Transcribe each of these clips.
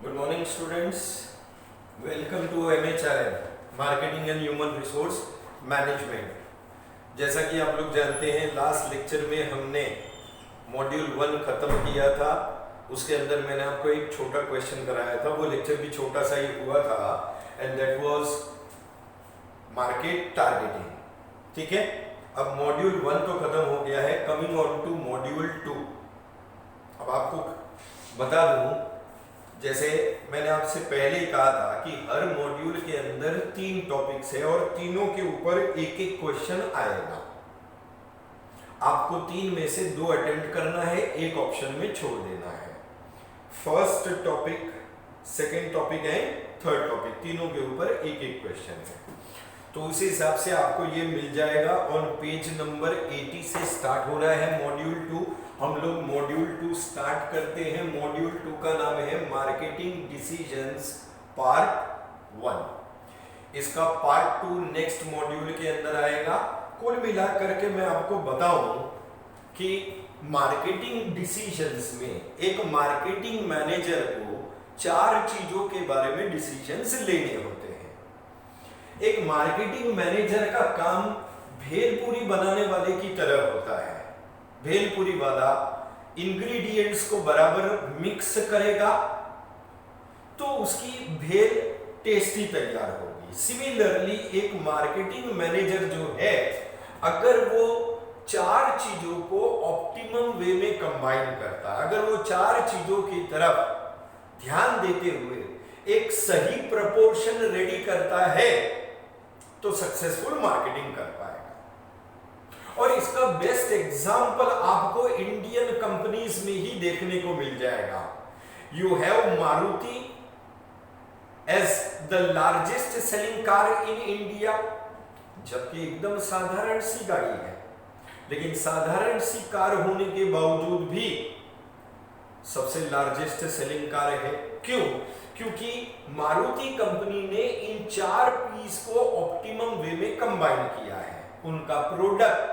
Good morning students. Welcome to MHRM Marketing and Human Resource Management. जैसा कि आप लोग जानते हैं लास्ट लेक्चर में हमने मॉड्यूल 1 खत्म किया था। उसके अंदर मैंने आपको एक छोटा क्वेश्चन कराया था, वो लेक्चर भी छोटा सा ही हुआ था and that was market targeting. ठीक है, अब मॉड्यूल 1 तो खत्म हो गया है, कमिंग ऑन टू मॉड्यूल 2। अब आपको बता दूं, जैसे मैंने आपसे पहले ही कहा था कि हर मॉड्यूल के अंदर 3 टॉपिक्स है और तीनों के ऊपर एक एक क्वेश्चन आएगा। आपको 3 में से 2 अटेम्प्ट करना है, एक ऑप्शन में छोड़ देना है। First topic, second topic and third topic, तीनों के ऊपर एक एक क्वेश्चन है। तो उसी हिसाब से आपको ये मिल जाएगा। ऑन पेज नंबर 80 से स्टार्ट हो रहा है मॉड्यूल 2। हम लोग मॉड्यूल 2 स्टार्ट करते हैं। मॉड्यूल 2 का नाम है मार्केटिंग डिसीजंस पार्ट 1। इसका पार्ट 2 नेक्स्ट मॉड्यूल के अंदर आएगा। कुल मिला करके मैं आपको बताऊं कि मार्केटिंग डिसीजंस में एक मार्केटिंग मैनेजर को 4 चीजों के बारे में डिसीजंस लेने होते हैं। एक मार्केटिंग मैनेजर का काम भेलपूरी बनाने वाले की तरह होता है। भेलपूरी वाला इंग्रेडिएंट्स को बराबर मिक्स करेगा तो उसकी भेल टेस्टी तैयार होगी। सिमिलरली एक मार्केटिंग मैनेजर जो है, अगर वो 4 चीजों को ऑप्टिमम वे में कंबाइन करता है, अगर वो 4 चीजों की तरफ ध्यान देते हुए एक सही प्रपोर्शन रेडी करता है तो सक्सेसफुल मार्केटिंग कर पाएगा। और इसका बेस्ट एग्जांपल आपको इंडियन कंपनीज में ही देखने को मिल जाएगा। You have Maruti as the largest selling car in India, जबकि एकदम साधारण सी गाड़ी है, लेकिन साधारण सी कार होने के बावजूद भी सबसे लार्जेस्ट सेलिंग कार है। क्यों? क्योंकि मारुति कंपनी ने इन 4 पीस को ऑप्टिमम वे में कंबाइन किया है। उनका प्रोडक्ट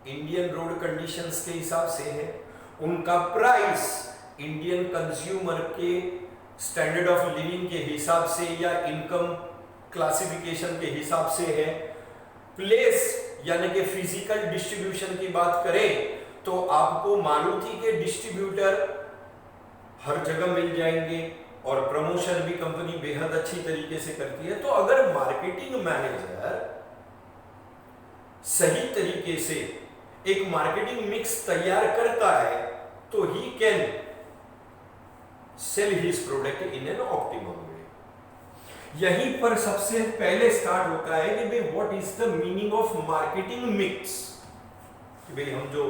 इंडियन रोड कंडीशंस के हिसाब से है, उनका प्राइस इंडियन कंज्यूमर के स्टैंडर्ड ऑफ लिविंग के हिसाब से या इनकम क्लासिफिकेशन के हिसाब से है, प्लेस यानी कि फिजिकल डिस्ट्रीब्यूशन की बात करें तो आपको मारुति के डिस्ट्रीब्यूटर हर जगह मिल जाएंगे और प्रमोशन भी कंपनी बेहद अच्छी तरीके से करती है। तो अगर मार्केटिंग मैनेजर सही तरीके से एक मार्केटिंग मिक्स तैयार करता है तो he can sell his product in an optimum way. यहीं पर सबसे पहले स्टार्ट होता है कि भाई what is the meaning of marketing mix. कि भाई हम जो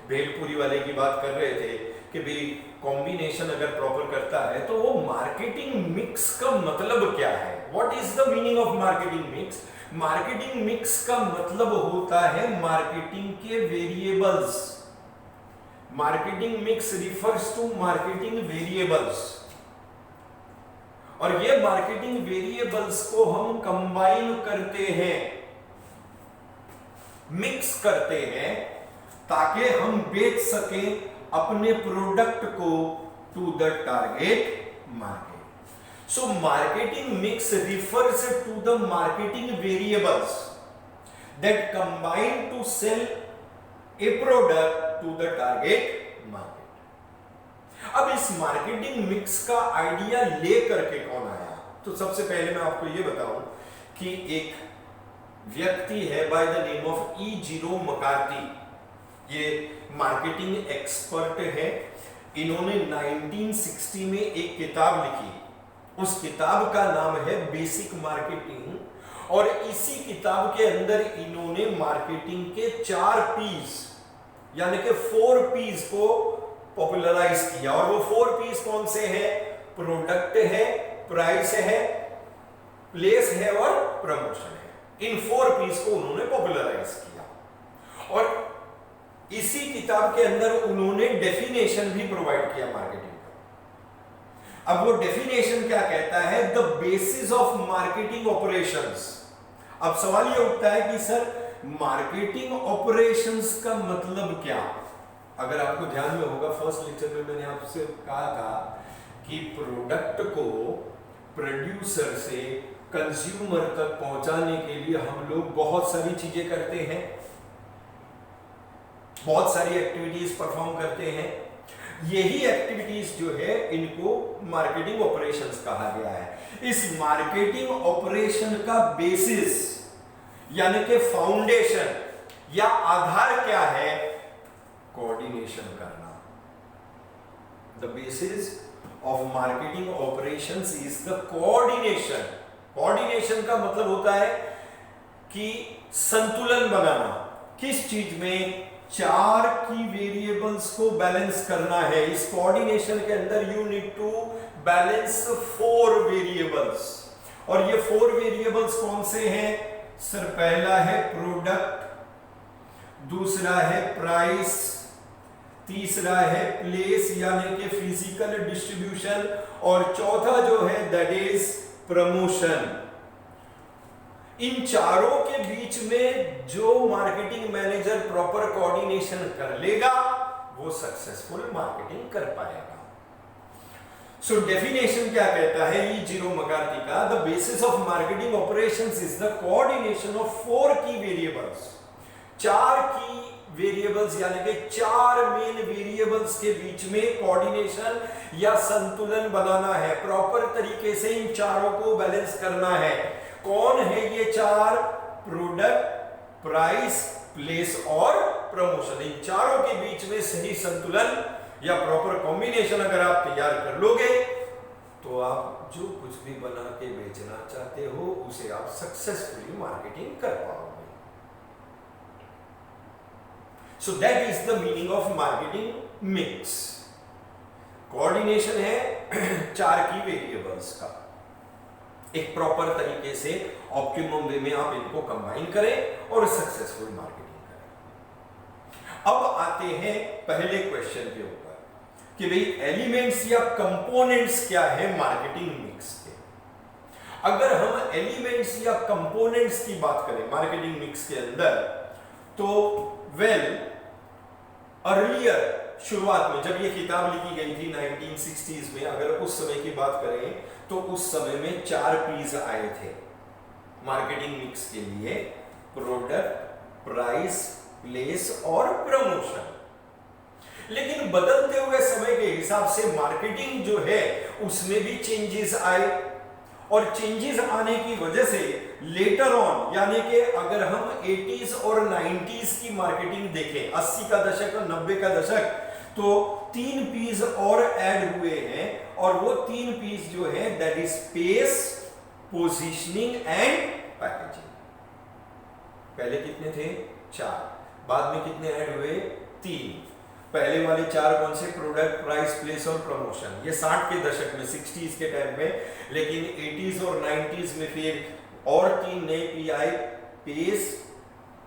भेलपूरी वाले की बात कर रहे थे कि भाई कॉम्बिनेशन अगर प्रॉपर करता है तो वो मार्केटिंग मिक्स का मतलब क्या है। What is the meaning of marketing mix? Marketing mix का मतलब होता है मार्केटिंग के variables. Marketing mix refers to marketing variables, और ये मार्केटिंग वेरिएबल्स को हम कंबाइन करते हैं, मिक्स करते हैं ताकि हम बेच सकें अपने प्रोडक्ट को to the target market. So marketing mix refers to the marketing variables that combine to sell a product to the target market. अब इस मार्केटिंग मिक्स का आइडिया ले करके कौन आया? तो सबसे पहले मैं आपको यह बताऊं कि एक व्यक्ति है by the name of E Jerome McCarthy. ये मार्केटिंग एक्सपर्ट है। इन्होंने 1960 में एक किताब लिखी। उस किताब का नाम है बेसिक मार्केटिंग, और इसी किताब के अंदर इन्होंने मार्केटिंग के 4 पीस यानी कि 4 पीस को पॉपुलराइज किया। और वो 4 पीस कौन से हैं? प्रोडक्ट है, प्राइस है, प्लेस है और प्रमोशन है। इन 4 पीस को उन्होंने पॉपुलराइज किया और इसी किताब के अंदर उन्होंने डेफिनेशन भी प्रोवाइड किया मार्केटिंग का। अब वो डेफिनेशन क्या कहता है? The basis of marketing operations. अब सवाल ये उठता है कि सर मार्केटिंग ऑपरेशंस का मतलब क्या? अगर आपको ध्यान में होगा फर्स्ट लेक्चर में मैंने आपसे कहा था कि प्रोडक्ट को प्रोड्यूसर से कंज्यूमर तक पहुंचाने के लिए हम लोग बहुत सारी चीजें करते हैं, बहुत सारी एक्टिविटीज परफॉर्म करते हैं। यही एक्टिविटीज जो है इनको मार्केटिंग ऑपरेशंस कहा गया है। इस मार्केटिंग ऑपरेशन का बेसिस यानी कि फाउंडेशन या आधार क्या है? कोऑर्डिनेशन करना। The basis of marketing operations is the coordination. Coordination का मतलब होता है कि संतुलन बनाना। किस चीज में? 4 की वेरिएबल्स को बैलेंस करना है। इस कोऑर्डिनेशन के अंदर you need to balance 4 variables. और ये 4 वेरिएबल्स कौन से हैं? सर, पहला है प्रोडक्ट, दूसरा है प्राइस, तीसरा है प्लेस यानी कि फिजिकल डिस्ट्रीब्यूशन, और चौथा जो है दैट इज प्रमोशन। इन चारों के बीच में जो मार्केटिंग मैनेजर प्रॉपर कोऑर्डिनेशन कर लेगा वो सक्सेसफुल मार्केटिंग कर पाएगा। सो डेफिनेशन क्या कहता है? ई जीरो मकार्थी का the basis of marketing operations is the coordination of 4 की वेरिएबल्स। 4 की वेरिएबल्स यानी कि 4 मेन वेरिएबल्स के बीच में कोऑर्डिनेशन या संतुलन बनाना है। प्रॉपर तरीके से इन चारों को बैलेंस करना है। कौन है ये 4? प्रोडक्ट, प्राइस, प्लेस और प्रमोशन। इन चारों के बीच में सही संतुलन या प्रॉपर कॉम्बिनेशन अगर आप तैयार कर लोगे तो आप जो कुछ भी बना के बेचना चाहते हो उसे आप सक्सेसफुली मार्केटिंग कर पाओगे। So that is the meaning of marketing mix. Coordination है 4 की वेरिएबल्स का। एक प्रॉपर तरीके से ऑप्टिमम वे में आप इनको कंबाइन करें और सक्सेसफुल मार्केटिंग करें। अब आते हैं पहले क्वेश्चन के ऊपर कि भाई एलिमेंट्स या कंपोनेंट्स क्या है मार्केटिंग मिक्स के। अगर हम एलिमेंट्स या कंपोनेंट्स की बात करें मार्केटिंग मिक्स के अंदर तो अर्लियर शुरुआत में जब ये किताब लिखी गई थी 1960s में, अगर उस समय की बात करें तो उस समय में 4 पीस आए थे मार्केटिंग मिक्स के लिए: प्रोडक्ट, प्राइस, प्लेस और प्रमोशन। लेकिन बदलते हुए समय के हिसाब से मार्केटिंग जो है उसमें भी चेंजेस आए, और चेंजेस आने की वजह से लेटर ऑन यानी कि अगर हम 80s और 90s की मार्केटिंग देखें, 80 का दशक और 90 का दशक, तो 3 पीस और ऐड हुए हैं, और वो 3 पीस जो है that is space, positioning and packaging. पहले कितने थे? 4। बाद में कितने ऐड हुए? 3। पहले वाले 4 कौन से? प्रोडक्ट, प्राइस, प्लेस और प्रमोशन। ये 60 के दशक में, 60s के टाइम में। लेकिन 80s और 90s में फिर और 3 नए पी आए: पेस,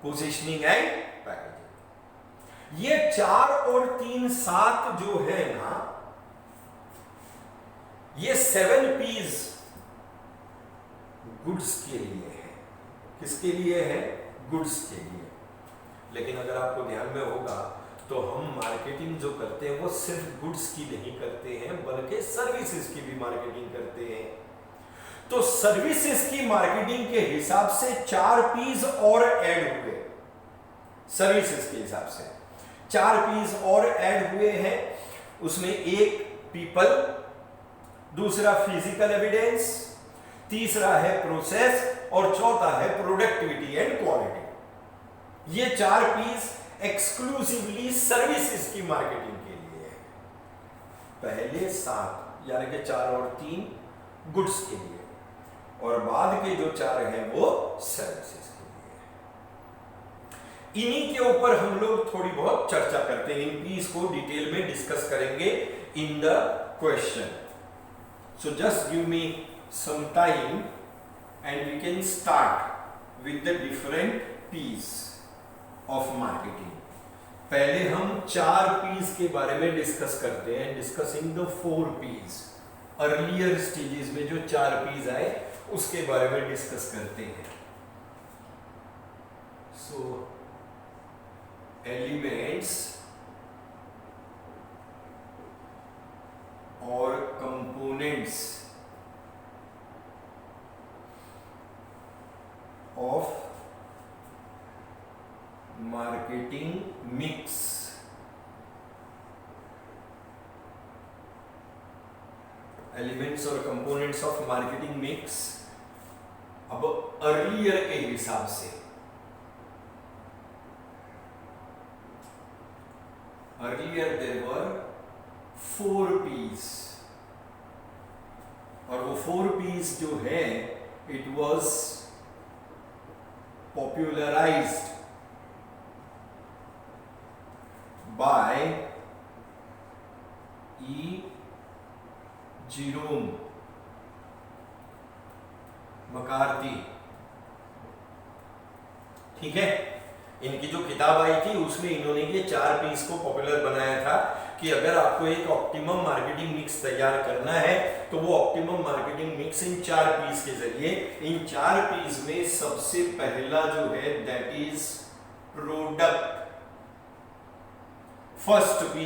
पोजीशनिंग एंड पैकेजिंग। ये 4 और 3 7 जो है ना, ये 7 पीस गुड्स के लिए है। किसके लिए है? गुड्स के लिए। लेकिन अगर आपको ध्यान में होगा तो हम मार्केटिंग जो करते हैं वो सिर्फ गुड्स की नहीं करते हैं बल्कि सर्विसेज की भी मार्केटिंग करते हैं। तो सर्विसेज की मार्केटिंग के हिसाब से 4 पीस और ऐड हुए। सर्विसेज के हिसाब से 4 पीस और ऐड हुए हैं। उसमें एक पीपल, दूसरा फिजिकल एविडेंस, तीसरा है प्रोसेस और चौथा है प्रोडक्टिविटी एंड क्वालिटी। ये 4 पीस एक्सक्लूसिवली सर्विसेज की मार्केटिंग के लिए है। पहले 7 यानी कि 4 और 3 गुड्स के लिए, और बाद के जो 4 हैं वो सर्विसेज के लिए। इन्हीं के ऊपर हम लोग थोड़ी बहुत चर्चा करते हैं। इन पीस को डिटेल में डिस्कस करेंगे in the question. So just give me some time and we can start with the different Ps of marketing. पहले हम 4 पीस के बारे में डिस्कस करते हैं, discussing the 4 Ps. Earlier stages में जो 4 पीस आए उसके बारे में डिस्कस करते हैं। सो एलिमेंट्स और components of marketing mix. Elements और कंपोनेंट्स ऑफ मार्केटिंग मिक्स। अब अर्लियर के हिसाब से अर्लियर देयर वर 4 P's, और वो 4 P's जो है it was popularized by E Jerome McCarthy. ठीक है, इनकी जो किताब आई थी उसमें इन्होंने ये 4 P's को पॉपुलर बनाया था कि अगर आपको एक ऑप्टिमम मार्केटिंग मिक्स तैयार करना है तो वो optimum marketing mix in 4 P's के जरिए, इन 4 P's में सबसे पहला जो है that is product. First P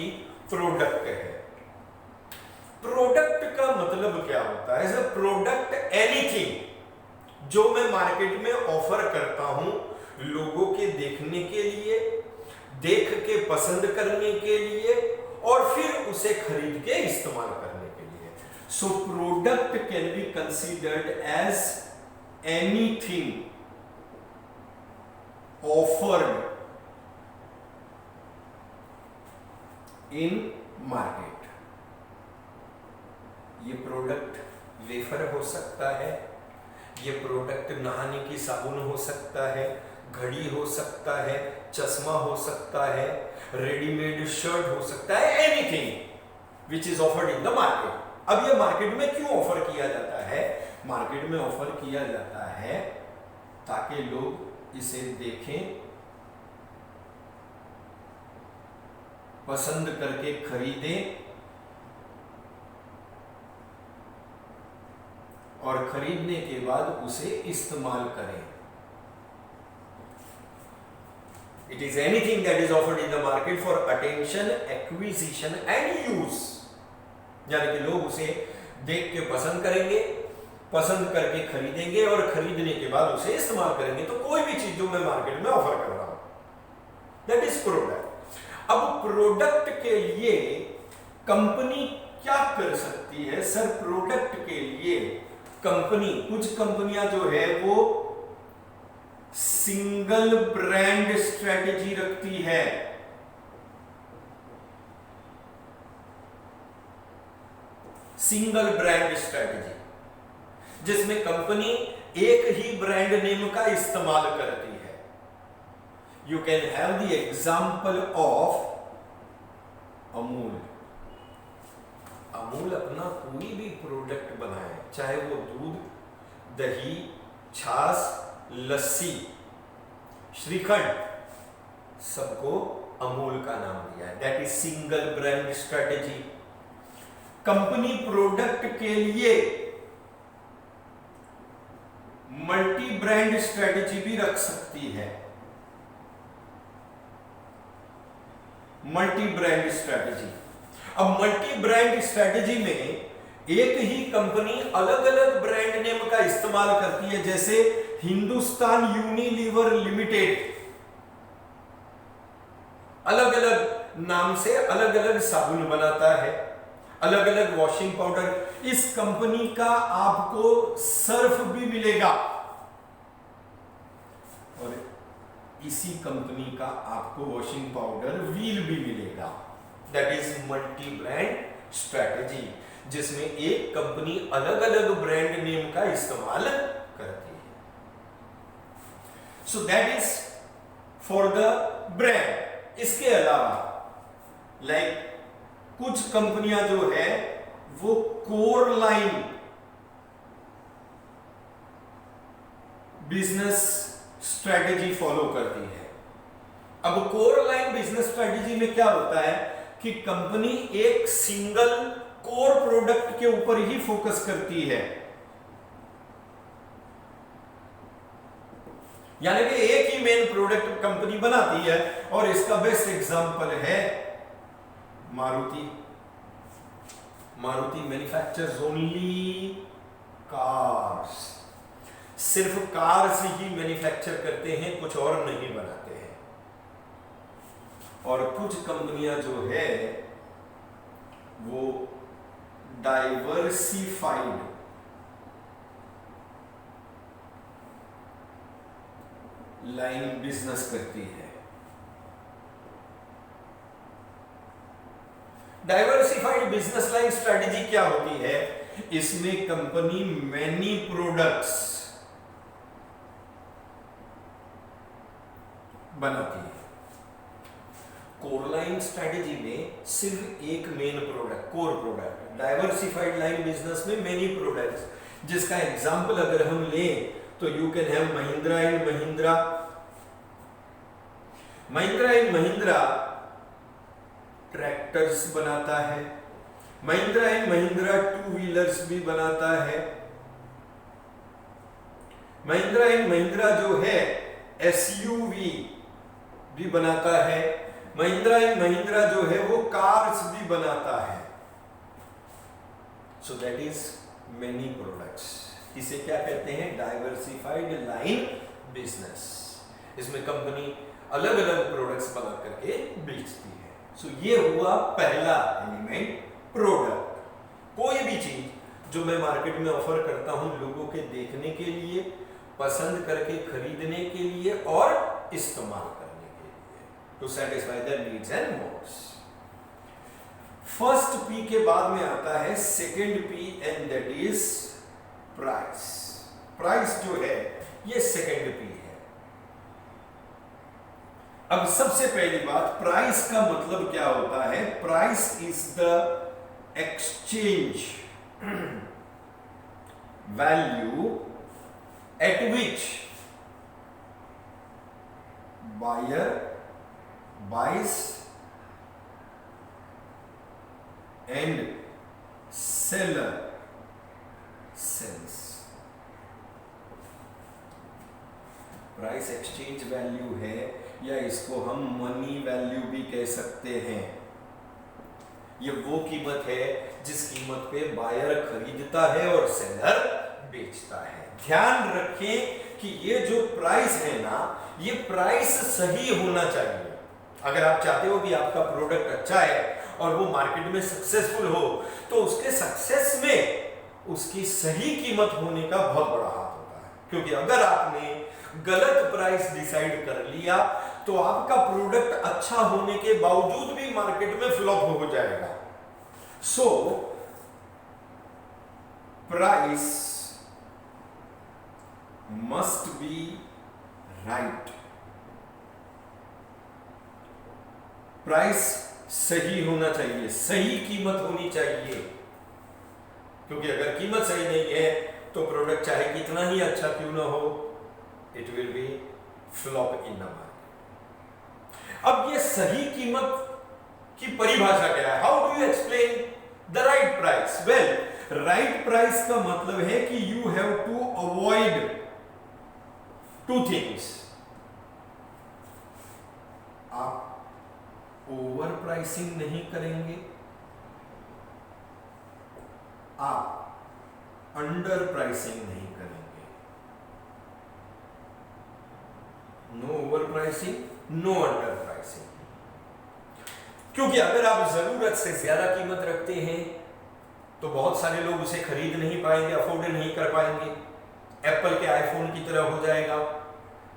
product है। प्रोडक्ट का मतलब क्या होता है? प्रोडक्ट एनीथिंग जो मैं मार्केट में ऑफर करता हूं लोगों के देखने के लिए, देख के पसंद करने के लिए और फिर उसे खरीद के इस्तेमाल करने के लिए। So product can be considered as anything offered in market. ये प्रोडक्ट वेफर हो सकता है, ये प्रोडक्ट नहाने की साबुन हो सकता है, घड़ी हो सकता है, चश्मा हो सकता है, रेडीमेड शर्ट हो सकता है, anything which is offered in the market. अब ये मार्केट में क्यों ऑफर किया जाता है? मार्केट में ऑफर किया जाता है ताकि लोग इसे देखें, पसंद करके खरीदें और खरीदने के बाद उसे इस्तेमाल करें। It is anything that is offered in the market for attention, acquisition and use। यानी कि लोग उसे देख के पसंद करेंगे, पसंद करके खरीदेंगे और खरीदने के बाद उसे इस्तेमाल करेंगे। तो कोई भी चीज जो मैं मार्केट में ऑफर कर रहा हूं दैट इज प्रोडक्ट। अब प्रोडक्ट के लिए कंपनी क्या कर सकती है? सर प्रोडक्ट के लिए कंपनी, कुछ कंपनियां जो है वो सिंगल ब्रांड स्ट्रेटेजी रखती है। सिंगल ब्रांड स्ट्रेटेजी जिसमें कंपनी एक ही ब्रांड नेम का इस्तेमाल करती है। You can have the example of Amul. Amul अपना कोई भी प्रोडक्ट बनाए, चाहे वो दूध, दही, छाछ, लस्सी, श्रीखंड, सबको अमूल का नाम दिया है। That is single brand strategy. Company product के लिए मल्टी ब्रांड स्ट्रेटेजी भी रख सकती है। Multi brand strategy. अब मल्टी ब्रांड स्ट्रेटेजी में एक ही कंपनी अलग अलग ब्रांड नेम का इस्तेमाल करती है। जैसे हिंदुस्तान यूनिलीवर लिमिटेड अलग अलग नाम से अलग अलग साबुन बनाता है, अलग अलग वॉशिंग पाउडर। इस कंपनी का आपको सर्फ भी मिलेगा और इसी कंपनी का आपको वॉशिंग पाउडर व्हील भी मिलेगा। That is multi brand strategy जिसमें एक कंपनी अलग अलग ब्रांड नेम का इस्तेमाल करती है। So that is for the brand. इसके अलावा लाइक कुछ कंपनियां जो है वो core line business strategy follow करती है। अब कोर लाइन बिजनेस स्ट्रेटेजी में क्या होता है कि कंपनी एक सिंगल कोर प्रोडक्ट के ऊपर ही फोकस करती है। यानी कि एक ही मेन प्रोडक्ट कंपनी बनाती है और इसका बेस्ट एग्जांपल है Maruti. Maruti manufactures only cars, सिर्फ कार्स ही मैन्युफैक्चर करते हैं, कुछ और नहीं बनाते हैं। और कुछ कंपनियां जो है वो डाइवर्सिफाइड लाइन बिजनेस करती है। डाइवर्सिफाइड बिजनेस लाइन स्ट्रेटेजी क्या होती है? इसमें कंपनी मैनी प्रोडक्ट्स बनाती है। कोर लाइन स्ट्रेटेजी में सिर्फ एक main product, core product. Diversified line business में मेनी प्रोडक्ट्स, जिसका एग्जांपल अगर हम लें तो you can have Mahindra and Mahindra. Mahindra and Mahindra tractors बनाता है, Mahindra and Mahindra two wheelers भी बनाता है, महिंद्रा एंड महिंद्रा जो है एसयूवी भी बनाता है, महिंद्रा एंड महिंद्रा जो है वो कार्स भी बनाता है। So that is many products. इसे क्या कहते हैं? Diversified line business. इसमें कंपनी अलग अलग प्रोडक्ट्स बना करके बेचती है। सो ये हुआ पहला एलिमेंट, प्रोडक्ट। कोई भी चीज जो मैं मार्केट में ऑफर करता हूं लोगों के देखने के लिए, पसंद करके खरीदने के लिए और इस्तेमाल करने के लिए, to satisfy their needs and wants. First P के बाद में आता है second P and that is price. Price जो है ये सेकंड पी है। अब सबसे पहली बात, प्राइस का मतलब क्या होता है? Price is the exchange value at which buyer buys and seller sells. Price exchange value है, या इसको हम मनी वैल्यू भी कह सकते हैं। ये वो कीमत है जिस कीमत पे बायर खरीदता है और सेलर बेचता है। ध्यान रखें कि ये जो प्राइस है ना, ये प्राइस सही होना चाहिए। अगर आप चाहते हो कि आपका प्रोडक्ट अच्छा है और वो मार्केट में सक्सेसफुल हो, तो उसके सक्सेस में उसकी सही कीमत होने का बहुत बड़ा हाथ होता है। क्योंकि अगर आपने गलत प्राइस डिसाइड कर लिया तो आपका प्रोडक्ट अच्छा होने के बावजूद भी मार्केट में फ्लॉप हो जाएगा। So price must be right. Price सही होना चाहिए, सही कीमत होनी चाहिए। क्योंकि अगर कीमत सही नहीं है तो प्रोडक्ट चाहे कितना ही अच्छा क्यों ना हो, it will be flop in the market. अब ये सही कीमत की परिभाषा क्या है? How do you explain the right price? Well, right price का मतलब है कि you have to avoid two things. आप ओवर प्राइसिंग नहीं करेंगे, आप अंडर प्राइसिंग नहीं करेंगे। No over pricing, no under pricing. क्योंकि अगर आप जरूरत से ज्यादा कीमत रखते हैं तो बहुत सारे लोग उसे खरीद नहीं पाएंगे, अफोर्ड नहीं कर पाएंगे। एप्पल के आईफोन की तरह हो जाएगा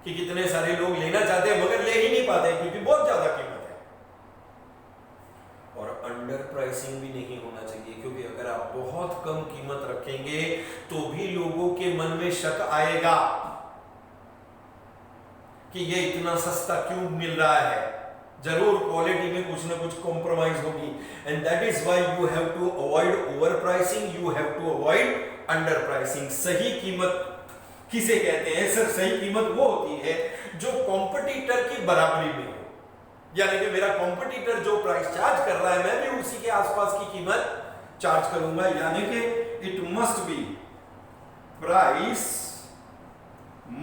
कि कितने सारे लोग लेना चाहते हैं मगर ले ही नहीं पाते क्योंकि बहुत ज्यादा कीमत है। और अंडर प्राइसिंग भी नहीं होना चाहिए, क्योंकि अगर आप बहुत कम कीमत रखेंगे तो भी लोगों के मन में शक आएगा कि ये इतना सस्ता क्यों मिल रहा है। जरूर क्वालिटी में कुछ ना कुछ कॉम्प्रोमाइज होगी। And that is why you have to avoid over pricing, you have to avoid under pricing. सही कीमत किसे कहते हैं? सर, सही कीमत वो होती है जो कॉम्पिटिटर की बराबरी में हो। यानी कि मेरा कॉम्पिटिटर जो प्राइस चार्ज कर रहा है मैं भी उसी के आसपास की कीमत चार्ज करूंगा। यानी कि it must be, price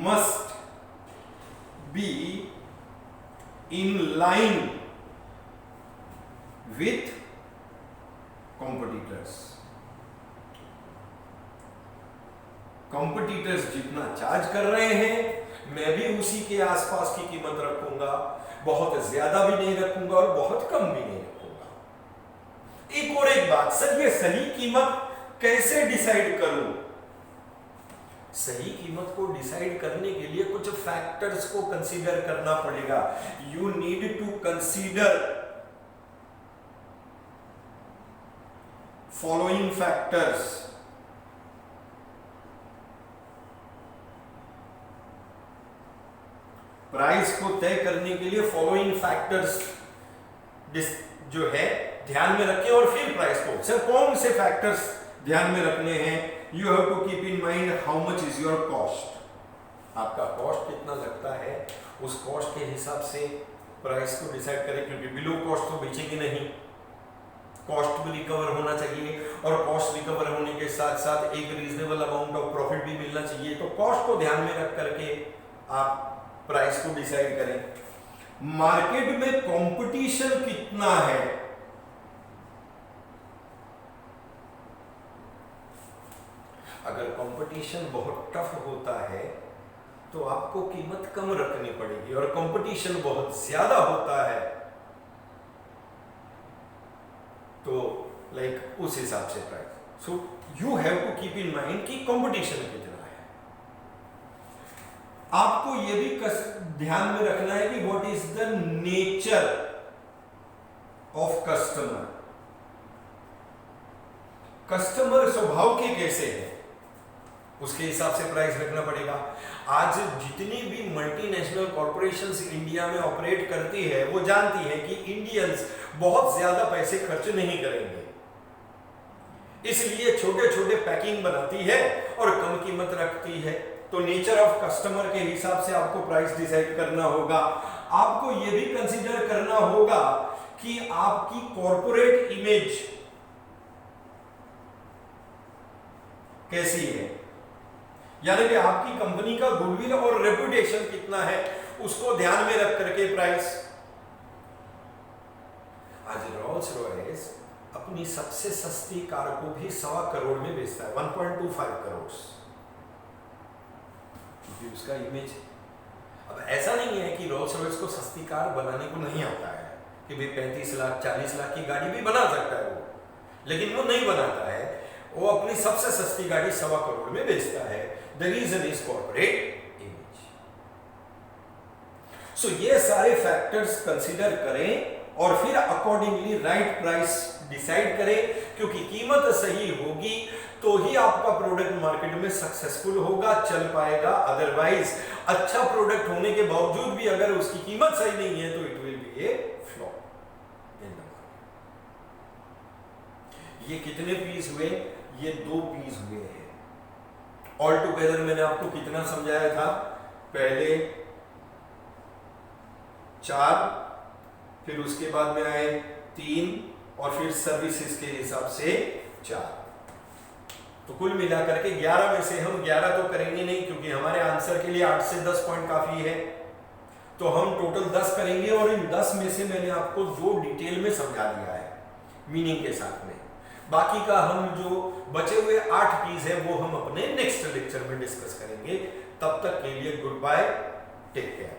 must be in line with competitors जितना चार्ज कर रहे हैं मैं भी उसी के आसपास की कीमत रखूंगा, बहुत ज्यादा भी नहीं रखूंगा और बहुत कम भी नहीं रखूंगा। एक बात सर, ये सही कीमत कैसे डिसाइड करूं? सही कीमत को डिसाइड करने के लिए कुछ फैक्टर्स को कंसीडर करना पड़ेगा। You need to consider following factors. Price को तय करने के लिए फॉलोइंग फैक्टर्स जो है ध्यान में रखें और फिर प्राइस को। सर कौन से फैक्टर्स ध्यान में रखने हैं? You have to keep in mind how much is your cost. आपका कॉस्ट कितना लगता है, उस कॉस्ट के हिसाब से प्राइस को डिसाइड करें, क्योंकि बिलो कॉस्ट तो बेचेंगे नहीं। कॉस्ट भी रिकवर होना चाहिए और कॉस्ट रिकवर होने के साथ साथ एक रीजनेबल अमाउंट ऑफ प्रॉफिट भी मिलना चाहिए। तो कॉस्ट को ध्यान में रख करके आप प्राइस को डिसाइड करें। मार्केट में कंपटीशन कितना है, अगर कंपटीशन बहुत टफ होता है तो आपको कीमत कम रखनी पड़ेगी, और कंपटीशन बहुत ज्यादा होता है तो लाइक उस हिसाब से price. So you have to keep in mind कि कंपटीशन कितना है। आपको यह भी ध्यान में रखना है कि what is the nature of customer. Customer स्वभाव के कैसे है, उसके हिसाब से प्राइस रखना पड़ेगा। आज जितनी भी मल्टीनेशनल कॉर्पोरेशंस इंडिया में ऑपरेट करती है वो जानती है कि इंडियंस बहुत ज्यादा पैसे खर्च नहीं करेंगे, इसलिए छोटे छोटे पैकिंग बनाती है और कम कीमत रखती है। तो नेचर ऑफ कस्टमर के हिसाब से आपको प्राइस डिसाइड करना होगा। आपको यह भी कंसीडर करना होगा कि आपकी कॉर्पोरेट इमेज कैसी है, यानी कि आपकी कंपनी का गुडविल और रेपुटेशन कितना है, उसको ध्यान में रख करके प्राइस। आज रोल्स रॉयस अपनी सबसे सस्ती कार को भी 1.25 करोड़ में बेचता है, 1.25 करोड़, क्योंकि उसका इमेज। अब ऐसा नहीं है कि रोल्स रॉयस को सस्ती कार बनाने को नहीं आता है कि भाई 35 लाख 40 लाख की गाड़ी भी बना सकता है वो, लेकिन वो नहीं बनाता है। वो अपनी सबसे सस्ती गाड़ी 1.25 करोड़ में बेचता है। The reason is corporate image. So ये सारे फैक्टर्स कंसीडर करें और फिर अकॉर्डिंगली राइट प्राइस डिसाइड करें, क्योंकि कीमत सही होगी तो ही आपका प्रोडक्ट मार्केट में सक्सेसफुल होगा, चल पाएगा। अदरवाइज अच्छा प्रोडक्ट होने के बावजूद भी अगर उसकी कीमत सही नहीं है तो it will B A flop in the market. ये कितने पीस हुए? ये 2 पीस हुए हैं। ऑल टुगेदर मैंने आपको कितना समझाया था? पहले 4, फिर उसके बाद में आए 3 और फिर सर्विसेज के हिसाब से 4। तो कुल मिलाकर के 11 में से हम 11 तो करेंगे नहीं, क्योंकि हमारे आंसर के लिए 8 से 10 पॉइंट काफी है। तो हम टोटल 10 करेंगे और इन 10 में से मैंने आपको 2 डिटेल में समझा दिया है मीनिंग के साथ में। बाकी का हम जो बचे हुए 8 पीस है वो हम अपने नेक्स्ट लेक्चर में डिस्कस करेंगे। तब तक के लिए गुड बाय, टेक केयर।